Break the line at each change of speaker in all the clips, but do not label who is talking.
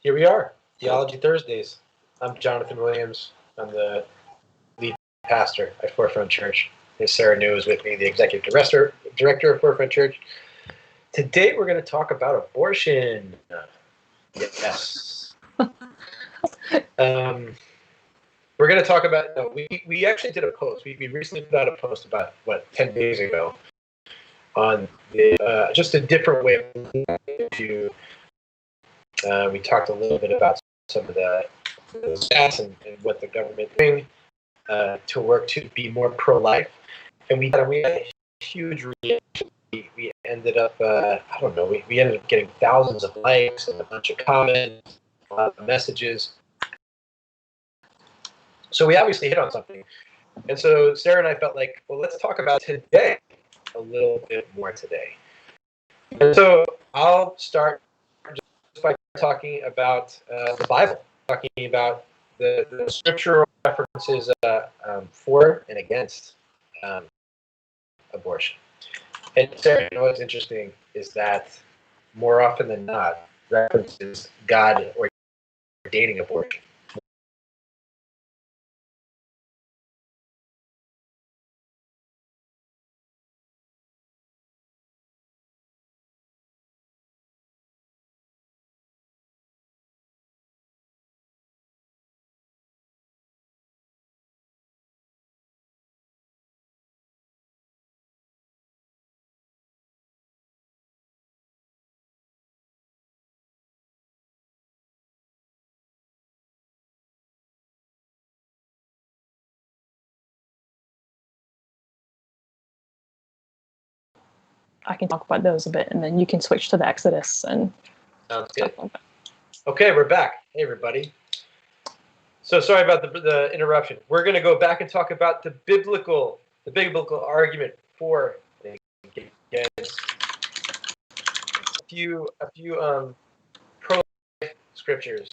Here we are, Theology Thursdays. I'm Jonathan Williams. I'm the lead pastor at Forefront Church. And Sarah New is with me, the executive director of Forefront Church. Today we're going to talk about abortion. Yes. We're going to talk about, we actually did a post. We recently put out a post about, 10 days ago on just a different way to, we talked a little bit about some of the stats and what the government is doing to work to be more pro-life. And we had a huge reaction. We ended up, we ended up getting thousands of likes and a bunch of comments, a lot of messages. So we obviously hit on something. And so Sarah and I felt like, well, let's talk about today a little bit more today. And so I'll start just by talking about the Bible, talking about the scriptural references for and against abortion. And Sarah, what's interesting is that more often than not, references God ordaining abortion.
I can talk about those a bit, and then you can switch to the Exodus and
Sounds good. Like that. Okay, we're back. Hey, everybody. So sorry about the interruption. We're going to go back and talk about the biblical argument for and against a few pro-life scriptures.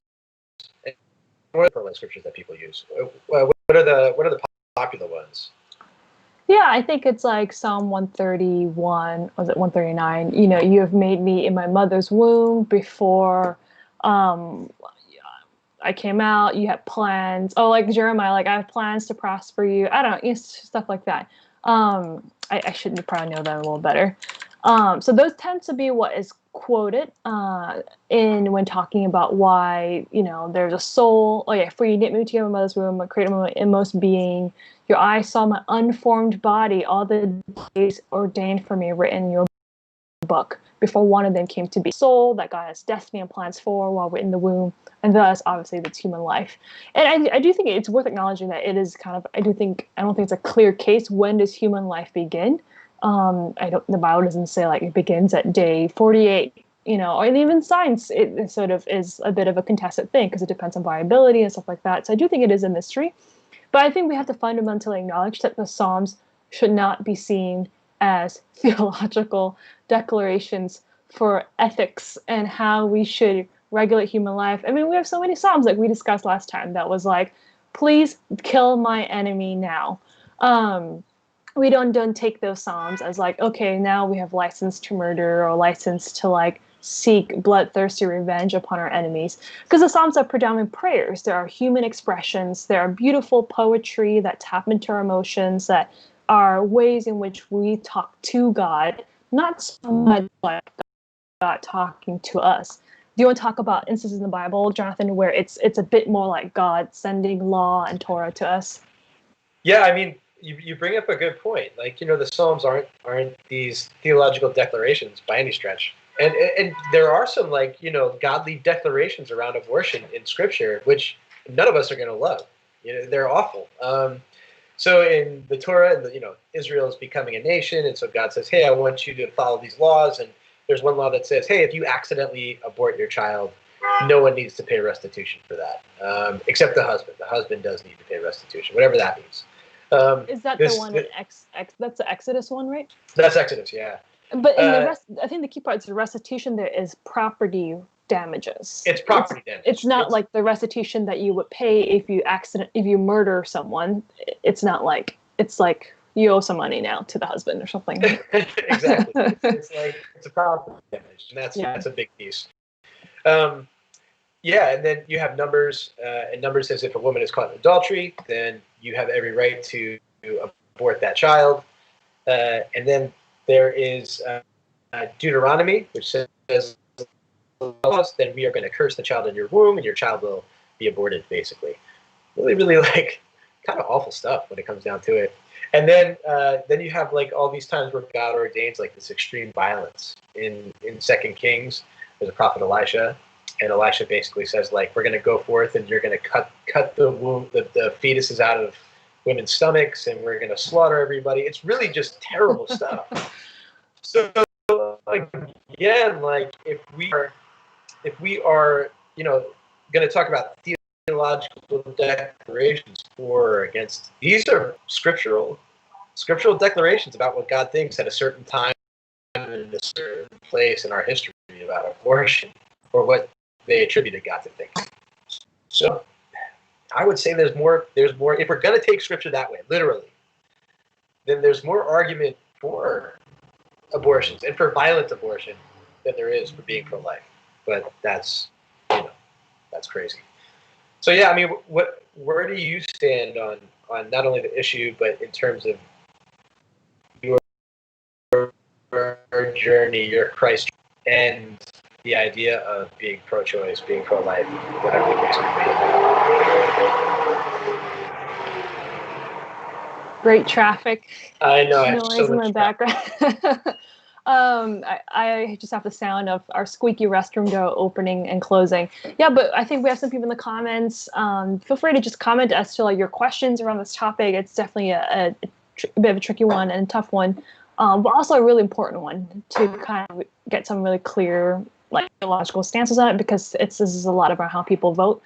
What are the pro-life scriptures that people use? What are the popular ones?
Yeah, I think it's like Psalm 131, was it 139? You know, you have made me in my mother's womb before I came out. You had plans. Oh, like Jeremiah, like I have plans to prosper you. I don't know, stuff like that. I should probably know that a little better. So those tend to be what is quoted when talking about why, there's a soul. Oh yeah, for you knit me together in my mother's womb, I created my inmost being. Your eyes saw my unformed body, all the days ordained for me, written in your book, before one of them came to be. Soul that God has destiny and plans for while we're in the womb, and thus obviously that's human life. And I do think it's worth acknowledging that it is kind of, I don't think it's a clear case. When does human life begin? The Bible doesn't say like it begins at day 48, or even science, it sort of is a bit of a contested thing because it depends on viability and stuff like that. So I do think it is a mystery. But I think we have to fundamentally acknowledge that the Psalms should not be seen as theological declarations for ethics and how we should regulate human life. I mean, we have so many Psalms, like we discussed last time, that was like, please kill my enemy now. We don't take those Psalms as like, okay, now we have license to murder or license to like seek bloodthirsty revenge upon our enemies, because the Psalms are predominantly prayers. There are human expressions. There are beautiful poetry that tap into our emotions, that are ways in which we talk to God, not so much like God talking to us. Do you want to talk about instances in the Bible, Jonathan, where it's a bit more like God sending law and Torah to us?
Yeah, I mean, you bring up a good point. Like, the Psalms aren't these theological declarations by any stretch. And there are some godly declarations around abortion in Scripture, which none of us are going to love. They're awful. So in the Torah, and Israel is becoming a nation, and so God says, "Hey, I want you to follow these laws." And there's one law that says, "Hey, if you accidentally abort your child, no one needs to pay restitution for that, except the husband. The husband does need to pay restitution, whatever that means."
Is that the one in that's the Exodus one, right?
That's Exodus, yeah.
But in the rest, I think the key part is the restitution there is property damages.
It's property damage.
It's not like the restitution that you would pay if you murder someone. It's not like, it's like you owe some money now to the husband or something.
Exactly. It's a property damage, and that's a big piece. yeah, and then you have Numbers, and Numbers says if a woman is caught in adultery, then you have every right to abort that child. And then there is Deuteronomy, which says, then we are going to curse the child in your womb, and your child will be aborted, basically. Really, really like kind of awful stuff when it comes down to it. And then you have like all these times where God ordains like this extreme violence. In Second Kings, there's a prophet Elisha, and Elisha basically says like, we're going to go forth and you're going to cut the womb, the fetuses out of women's stomachs, and we're going to slaughter everybody. It's really just terrible stuff. So again, like if we are going to talk about theological declarations for or against, these are scriptural declarations about what God thinks at a certain time and in a certain place in our history about abortion, or what they attributed God to think. So I would say there's more if we're going to take scripture that way, literally, then there's more argument for abortions and for violent abortion than there is for being pro-life. But that's crazy. So yeah, I mean, where do you stand on not only the issue, but in terms of your journey, your Christ, and the idea of being pro-choice, being pro-life, whatever the case may
be. Great traffic.
I know.
Noise in the background. I just have the sound of our squeaky restroom door opening and closing. Yeah, but I think we have some people in the comments. Feel free to just comment as to like your questions around this topic. It's definitely a bit of a tricky one and a tough one, but also a really important one to kind of get some really clear like theological stances on it, because this is a lot about how people vote.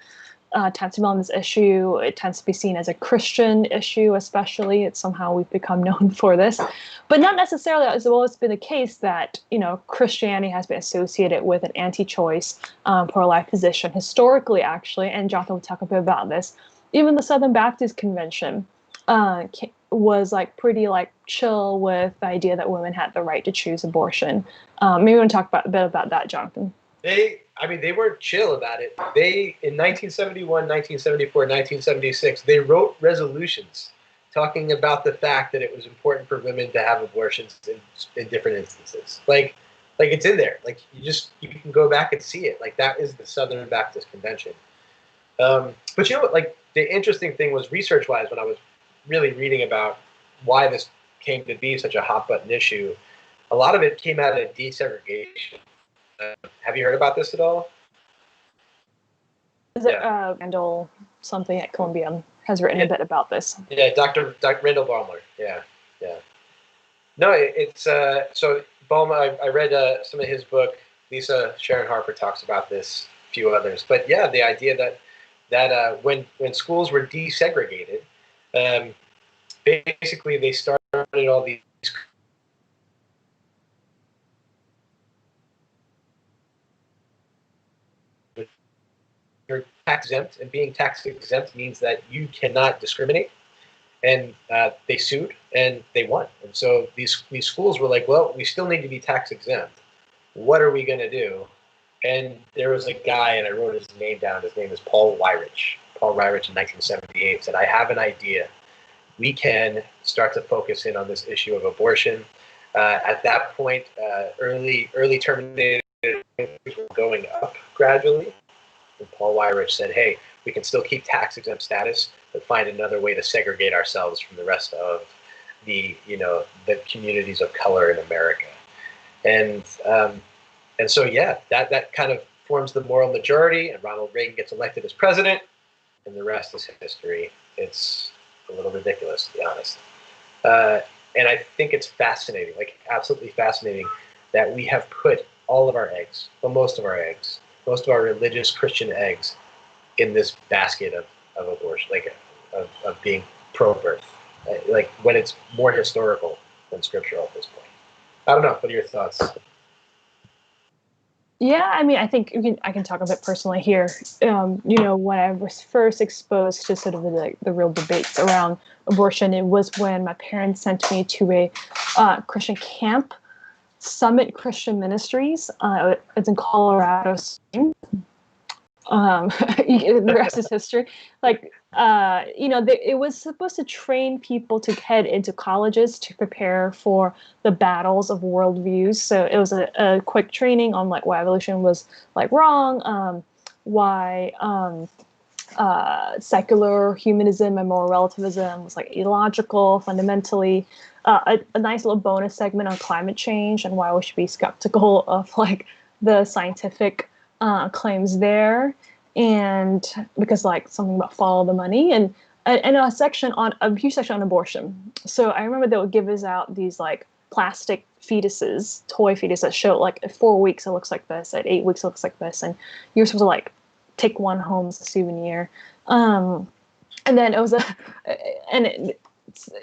Tends to be on this issue. It tends to be seen as a Christian issue, especially. It's somehow we've become known for this, but not necessarily as well. It's been the case that Christianity has been associated with an anti-choice, pro-life position historically, actually. And Jonathan will talk a bit about this. Even the Southern Baptist Convention was like pretty like chill with the idea that women had the right to choose abortion. Maybe we want to talk a bit about that, Jonathan.
They weren't chill about it. They, in 1971, 1974, 1976, they wrote resolutions talking about the fact that it was important for women to have abortions in different instances. Like it's in there. Like you can go back and see it. Like that is the Southern Baptist Convention. But like the interesting thing was, research-wise, when I was really reading about why this came to be such a hot button issue, a lot of it came out of desegregation. Have you heard about this at all?
Is it Randall something at Columbia has written a bit about this?
Yeah, Dr. Randall Baumler. Yeah. No, it's so Baumler. I read some of his book. Lisa Sharon Harper talks about this. A few others, but yeah, the idea that when schools were desegregated, basically they started all these you're tax exempt, and being tax exempt means that you cannot discriminate. And they sued, and they won. And so these schools were like, well, we still need to be tax exempt. What are we going to do? And there was a guy, and I wrote his name down. His name is Paul Weyrich. Paul Weyrich in 1978 said, I have an idea. We can start to focus in on this issue of abortion. At that point, early terminated were going up gradually. And Paul Weyrich said, hey, we can still keep tax-exempt status, but find another way to segregate ourselves from the rest of the communities of color in America. And so, yeah, that kind of forms the moral majority, and Ronald Reagan gets elected as president, and the rest is history. It's a little ridiculous, to be honest. And I think it's fascinating, like absolutely fascinating, that we have put all of our eggs, well, most of our religious Christian eggs, in this basket of abortion, like of being pro-birth, like when it's more historical than scriptural at this point. I don't know. What are your thoughts?
Yeah, I mean, I think I can talk a bit personally here. When I was first exposed to sort of the real debates around abortion, it was when my parents sent me to a Christian camp, Summit Christian Ministries. It's in Colorado Springs. The rest is history. Like, it was supposed to train people to head into colleges to prepare for the battles of worldviews. So it was a quick training on like why evolution was like wrong, why secular humanism and moral relativism was like illogical fundamentally. A nice little bonus segment on climate change and why we should be skeptical of like the scientific claims there, and because like something about follow the money, and a huge section on abortion. So I remember they would give us out these like plastic fetuses, toy fetuses that show like at 4 weeks it looks like this, at 8 weeks it looks like this, and you're supposed to like take one home as a souvenir. And then it was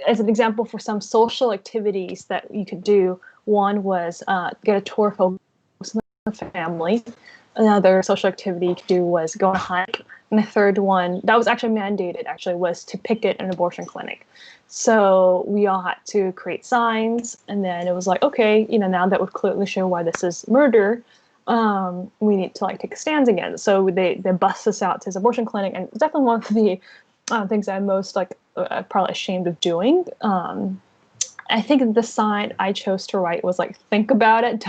as an example for some social activities that you could do. One was get a tour focused on the family. Another social activity you could do was go on a hike. And the third one, that was actually mandated, was to picket an abortion clinic. So we all had to create signs. And then it was like, okay, now that we've clearly shown why this is murder, we need to like take a stand again. So they bust us out to his abortion clinic. And it's definitely one of the things I'm most like probably ashamed of doing. I think the sign I chose to write was like, think about it, ...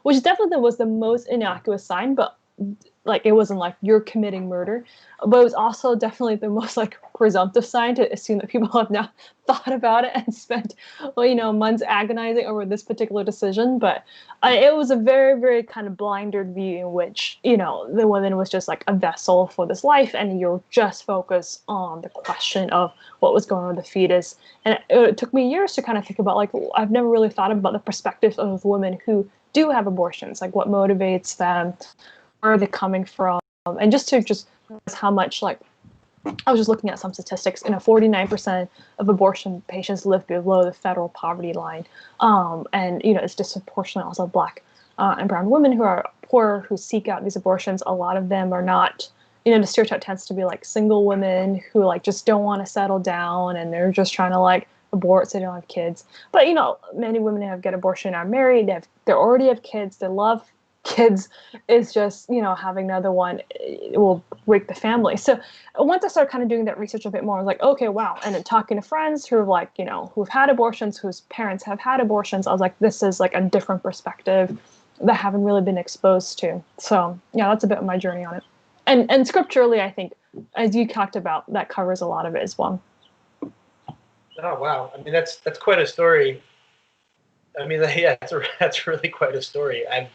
which definitely was the most innocuous sign, but like it wasn't like you're committing murder, but it was also definitely the most like presumptive sign to assume that people have now thought about it and spent months agonizing over this particular decision. But it was a very, very kind of blinded view in which the woman was just like a vessel for this life, and you're just focused on the question of what was going on with the fetus. And it took me years to kind of think about like, I've never really thought about the perspective of women who do have abortions, like what motivates them, where are they coming from, and just realize how much, like, I was just looking at some statistics. 49% of abortion patients live below the federal poverty line, and it's disproportionately also Black and brown women who are poor who seek out these abortions. A lot of them are not. The stereotype tends to be like single women who like just don't want to settle down and they're just trying to like abort so they don't have kids. But many women who get abortion are married. They already have kids. They love kids. Is just having another one, it will break the family. So once I started kind of doing that research a bit more, I was like, okay, wow. And then talking to friends who have like who've had abortions, whose parents have had abortions, I was like, this is like a different perspective that I haven't really been exposed to. So yeah, that's a bit of my journey on it. And scripturally, I think, as you talked about, that covers a lot of it as well.
Oh wow! I mean, that's quite a story. I mean, yeah, that's really quite a story. I've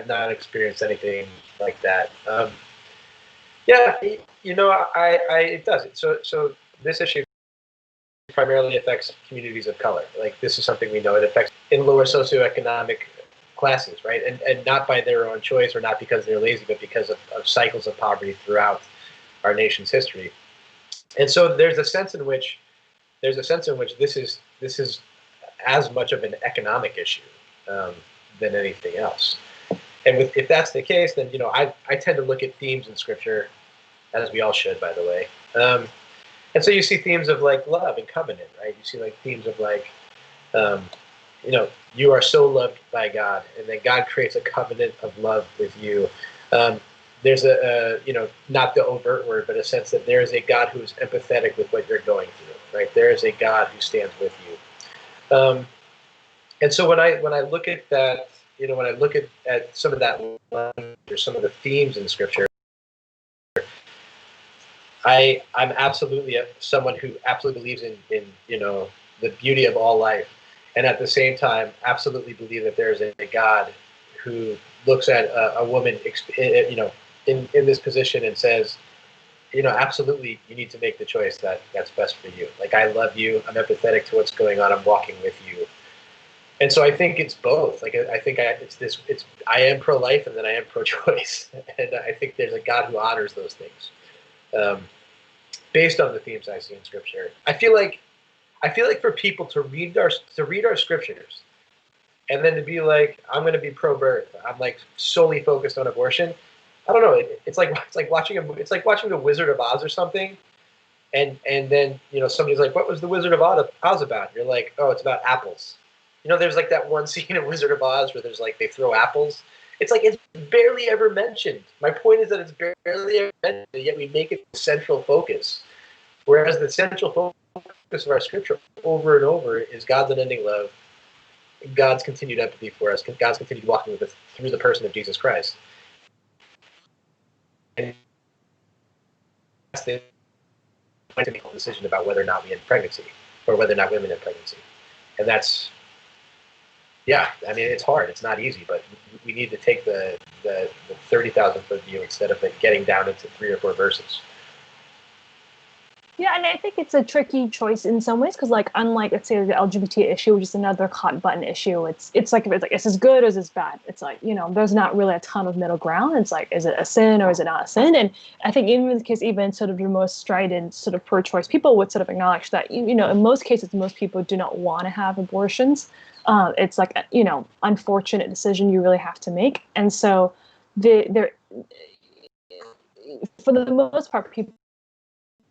not experienced anything like that. Yeah, it does. So this issue primarily affects communities of color. Like this is something we know it affects in lower socioeconomic classes, right? And not by their own choice or not because they're lazy, but because of cycles of poverty throughout our nation's history. And so there's a sense in which this is as much of an economic issue than anything else. And if that's the case, then I tend to look at themes in Scripture, as we all should, by the way. And so you see themes of like love and covenant, right? You see like themes of like, you are so loved by God, and then God creates a covenant of love with you. There's not the overt word, but a sense that there is a God who is empathetic with what you're going through, right? There is a God who stands with you. And so when I look at that, when I look at some of that language or some of the themes in Scripture, I'm absolutely someone who absolutely believes in the beauty of all life, and at the same time absolutely believe that there's a God who looks at a woman in this position and says, absolutely, you need to make the choice that's best for you. Like, I love you. I'm empathetic to what's going on. I'm walking with you. And so I think it's both. Like, I think I am pro-life and then I am pro-choice. And I think there's a God who honors those things based on the themes I see in Scripture. I feel like for people to read our Scriptures and then to be like, I'm going to be pro-birth, I'm like solely focused on abortion. I don't know. It's like watching The Wizard of Oz or something, and then somebody's like, "What was The Wizard of Oz about?" And you're like, "Oh, it's about apples." There's like that one scene in Wizard of Oz where there's like they throw apples, It's like it's barely ever mentioned. My point is that it's barely ever mentioned, yet we make it the central focus. Whereas the central focus of our scripture over and over is God's unending love, God's continued empathy for us, God's continued walking with us through the person of Jesus Christ. And they to make a decision about whether or not we end pregnancy, or whether or not women end pregnancy. And that's, yeah, I mean, it's hard. It's not easy, but we need to take the 30,000 foot view instead of it getting down into 3 or 4 verses.
Yeah, and I think it's a tricky choice in some ways because, like, unlike, let's say, the LGBT issue, which is another hot button issue, it's like, if it's like, is this good or is this bad? It's like, you know, there's not really a ton of middle ground. It's like, is it a sin or is it not a sin? And I think even in the case, even sort of the most strident sort of pro-choice people would sort of acknowledge that, you know, in most cases, most people do not want to have abortions. It's like, you know, unfortunate decision you really have to make. And so for the most part, people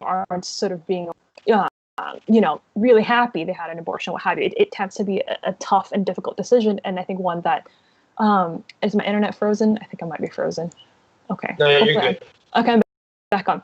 aren't sort of being, you know, really happy they had an abortion, what have you. It tends to be a tough and difficult decision, and I think one that is my internet frozen? I think I might be frozen. Okay.
No, you're good.
Okay, I'm back on.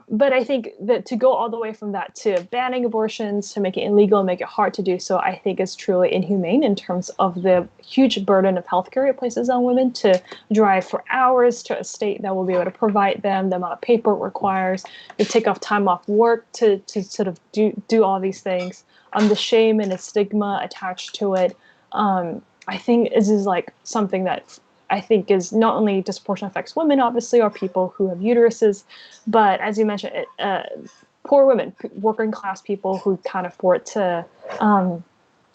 But I think that to go all the way from that to banning abortions, to make it illegal, make it hard to do so, I think is truly inhumane in terms of the huge burden of healthcare it places on women to drive for hours to a state that will be able to provide them, the amount of paper it requires, to take off time off work to sort of do all these things, the shame and the stigma attached to it. I think this is like something that I think is not only disproportionately affects women, obviously, or people who have uteruses, but as you mentioned, poor women, working class people who can't afford to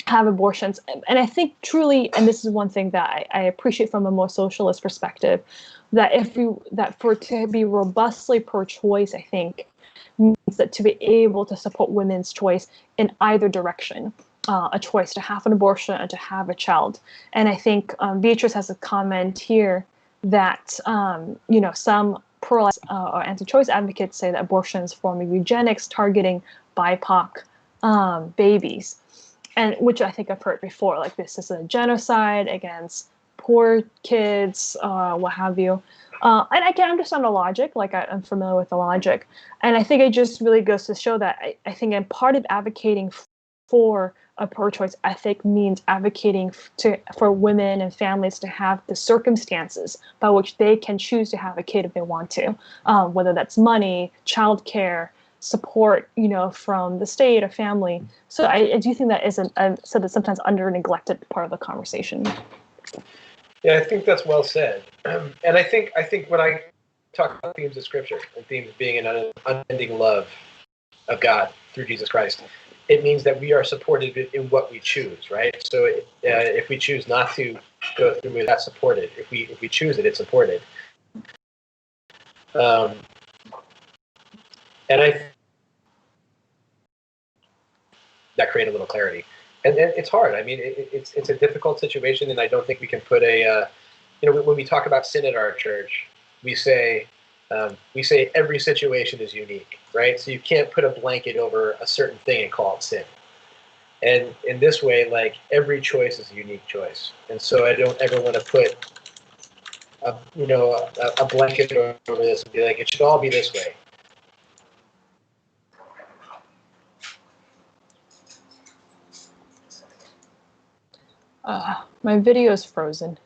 have abortions. And I think truly, and this is one thing that I appreciate from a more socialist perspective, that for to be robustly pro-choice, I think means that to be able to support women's choice in either direction. A choice to have an abortion and to have a child. And I think Beatrice has a comment here that, you know, some pro-life or anti-choice advocates say that abortion is a form of eugenics targeting BIPOC babies, and which I think I've heard before, like this is a genocide against poor kids, what have you. And I can understand the logic, like I'm familiar with the logic. And I think it just really goes to show that I think in part of advocating for a pro-choice ethic means advocating for women and families to have the circumstances by which they can choose to have a kid if they want to, whether that's money, childcare, support, you know, from the state or family. So I do think that is sort of sometimes under-neglected part of the conversation.
Yeah, I think that's well said. And I think when I talk about themes of Scripture and themes being an unending love of God through Jesus Christ, it means that we are supported in what we choose, right? So if we choose not to go through with that, supported. If we choose it, it's supported. And that create a little clarity. And it's hard. I mean, it's a difficult situation, and I don't think we can put a, you know, when we talk about sin at our church, we say every situation is unique, right? So you can't put a blanket over a certain thing and call it sin. And in this way, like every choice is a unique choice. And so I don't ever want to put a blanket over this and be like, it should all be this way.
My video is frozen.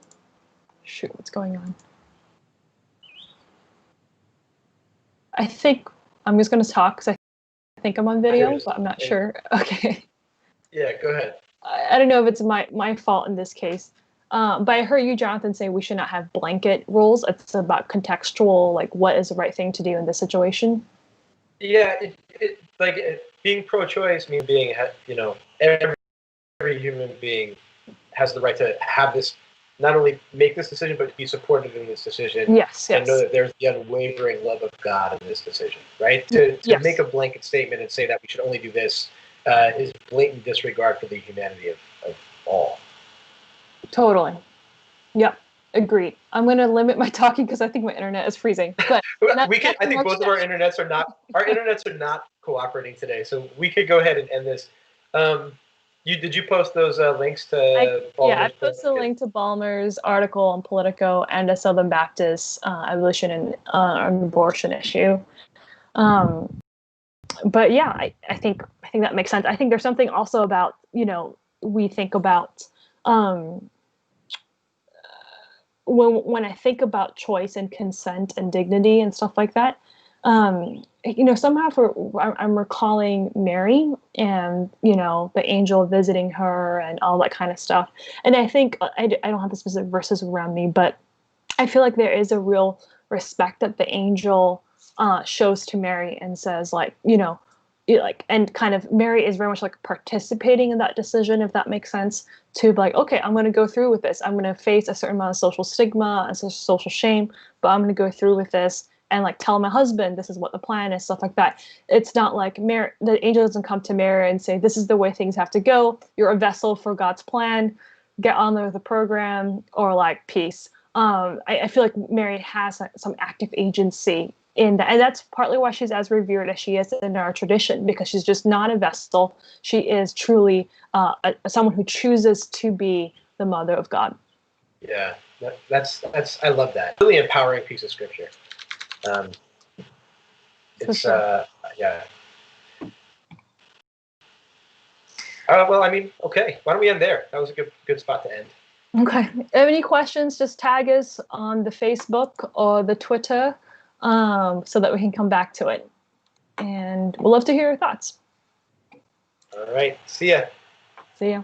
Shoot, what's going on? I think I'm just going to talk because I think I'm on video, but I'm not sure. Okay.
Yeah, go ahead.
I don't know if it's my fault in this case. But I heard you, Jonathan, say we should not have blanket rules. It's about contextual, like what is the right thing to do in this situation.
Yeah, being pro-choice means being, you know, every human being has the right to have this, not only make this decision, but to be supported in this decision.
Yes.
And know that there's the unwavering love of God in this decision, right? To make a blanket statement and say that we should only do this is blatant disregard for the humanity of all.
Totally. Yep. Agreed. I'm going to limit my talking because I think my internet is freezing. But
I think both of our internets are not cooperating today, so we could go ahead and end this. Did you post those links to
I
Baldwin's
posted a
book?
link to Balmer's article on Politico and a Southern Baptist abolition and abortion issue. But yeah, I think that makes sense. I think there's something also about, we think about when I think about choice and consent and dignity and stuff like that, somehow I'm recalling Mary and, the angel visiting her and all that kind of stuff. And I think, I don't have the specific verses around me, but I feel like there is a real respect that the angel shows to Mary and says, and kind of Mary is very much like participating in that decision, if that makes sense, to be like, okay, I'm going to go through with this. I'm going to face a certain amount of social stigma and social shame, but I'm going to go through with this and like tell my husband this is what the plan is, stuff like that. It's not like Mary, the angel doesn't come to Mary and say, this is the way things have to go. You're a vessel for God's plan. Get on there with the program, or like peace. I feel like Mary has some active agency in that, and that's partly why she's as revered as she is in our tradition, because she's just not a vessel. She is truly someone who chooses to be the mother of God.
Yeah, that's I love that. Really empowering piece of scripture. It's
sure.
Yeah. Well, I mean, okay. Why don't we end there? That was a good spot to end.
Okay. If you have any questions, just tag us on the Facebook or the Twitter, so that we can come back to it. And we'll love to hear your thoughts.
All right. See ya.
See ya.